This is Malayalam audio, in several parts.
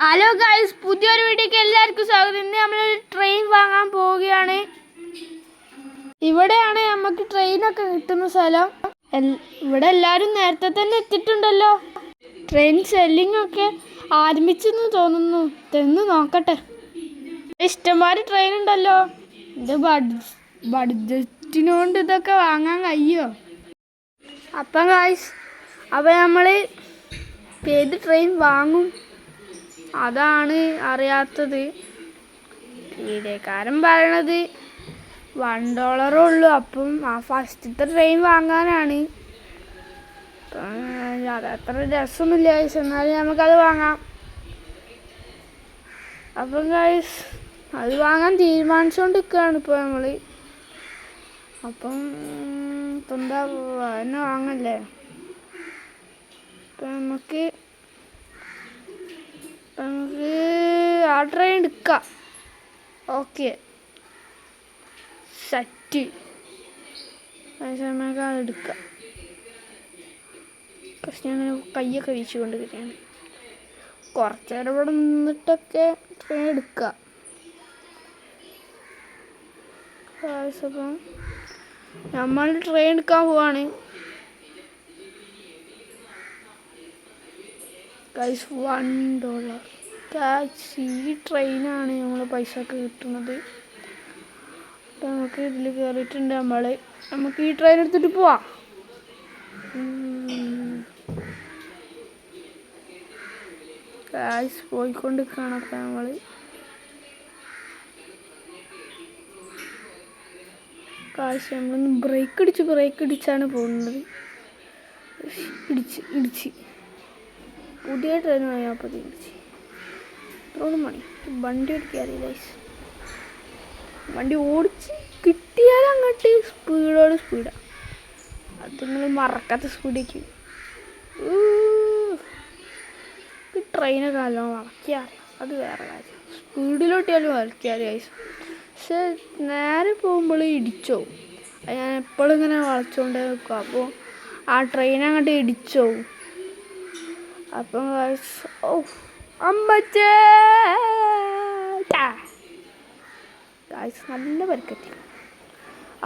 ഹലോ ഗൈസ്, പുതിയൊരു വീഡിയോക്ക് എല്ലാവർക്കും സ്വാഗതം. ഇന്ന് നമ്മളൊരു ട്രെയിൻ വാങ്ങാൻ പോവുകയാണ്. ഇവിടെയാണ് നമുക്ക് ട്രെയിനൊക്കെ കിട്ടുന്ന സ്ഥലം. ഇവിടെ എല്ലാവരും നേരത്തെ തന്നെ എത്തിയിട്ടുണ്ടല്ലോ. ട്രെയിൻ സെല്ലിംഗ് ഒക്കെ ആരംഭിച്ചെന്ന് തോന്നുന്നു. ഇതെന്ന് നോക്കട്ടെ. ഇഷ്ടംമാതിരി ട്രെയിൻ ഉണ്ടല്ലോ. ഇത് ബഡ്ജറ്റിനോണ്ട് ഇതൊക്കെ വാങ്ങാൻ കഴിയുമോ? അപ്പം ഗൈസ്, നമ്മൾ ഏത് ട്രെയിൻ വാങ്ങും അതാണ് അറിയാത്തത്. വീഡിയോക്കാരൻ പറയണത് $1 ഉള്ളൂ. അപ്പം ആ ഫസ്റ്റത്തെ ട്രെയിൻ വാങ്ങാനാണ്. അതത്ര രസമൊന്നുമില്ല ഗൈസ്, എന്നാലും നമുക്കത് വാങ്ങാം. അപ്പം ഗൈസ്, അത് വാങ്ങാൻ തീരുമാനിച്ചുകൊണ്ട് നിൽക്കുകയാണ് ഇപ്പോൾ നമ്മൾ. അപ്പം എന്താ തന്നെ വാങ്ങല്ലേ. അപ്പം നമുക്ക് ആ ട്രെയിൻ എടുക്കാം. Okay, set. നമുക്ക് അതെടുക്കാം. പക്ഷെ ഞാൻ കയ്യൊക്കെ വീശി കൊണ്ടിരിക്കുകയാണ്. കുറച്ച് നേരം ഇവിടെ നിന്നിട്ടൊക്കെ ട്രെയിൻ എടുക്കാം. അപ്പം നമ്മൾ ട്രെയിൻ എടുക്കാൻ പോവാണ്. ഗൈസ്, $1. ഈ ട്രെയിനാണ് നമ്മൾ പൈസ ഒക്കെ കിട്ടുന്നത്. അപ്പം നമുക്ക് ഇതിൽ കയറിയിട്ടുണ്ട്. നമുക്ക് ഈ ട്രെയിൻ എടുത്തിട്ട് പോവാം. ഗൈസ്, പോയിക്കൊണ്ട് കാണാം. നമ്മൾ നമ്മളൊന്ന് ബ്രേക്ക് അടിച്ചാണ് പോകുന്നത്. ഇടിച്ച് പുതിയ ട്രെയിൻ വാങ്ങിയപ്പോൾ ഇടിച്ച്. ഇത്രയോളം മണി വണ്ടി ഓടിക്കാറില്ല. വണ്ടി ഓടിച്ച് കിട്ടിയാൽ അങ്ങോട്ട് സ്പീഡാണ്. അത് നിങ്ങൾ മറക്കാത്ത സ്പീഡേക്ക്. ട്രെയിനൊക്കെ നല്ലോണം വളയ്ക്കാറ്, അത് വേറെ കാര്യം. സ്പീഡിലോട്ടിയാലും വളയ്ക്കാറ് ഗൈസ്. പക്ഷെ നേരെ പോകുമ്പോൾ ഇടിച്ചോ. ഞാൻ എപ്പോഴും ഇങ്ങനെ വളച്ചുകൊണ്ടേ നിൽക്കും. അപ്പോൾ ആ ട്രെയിൻ അങ്ങോട്ട് ഇടിച്ചോ. അപ്പം അമ്മച്ചേ നല്ല പരിക്കറ്റി.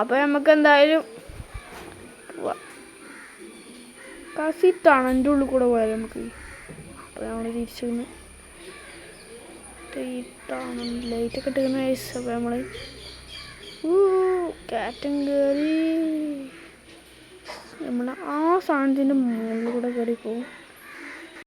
അപ്പം നമുക്ക് എന്തായാലും കാശിട്ടാണ് എൻ്റെ ഉള്ളിൽ കൂടെ പോയാൽ നമുക്ക്. അപ്പം നമ്മൾ തിരിച്ചു വന്ന് ലൈറ്റൊക്കെ ഇട്ടിരിക്കുന്ന വയസ്സ്. അപ്പം നമ്മൾ കയറ്റം കയറി നമ്മൾ ആ സാധനത്തിൻ്റെ മുകളിൽ കൂടെ കയറി പോകും.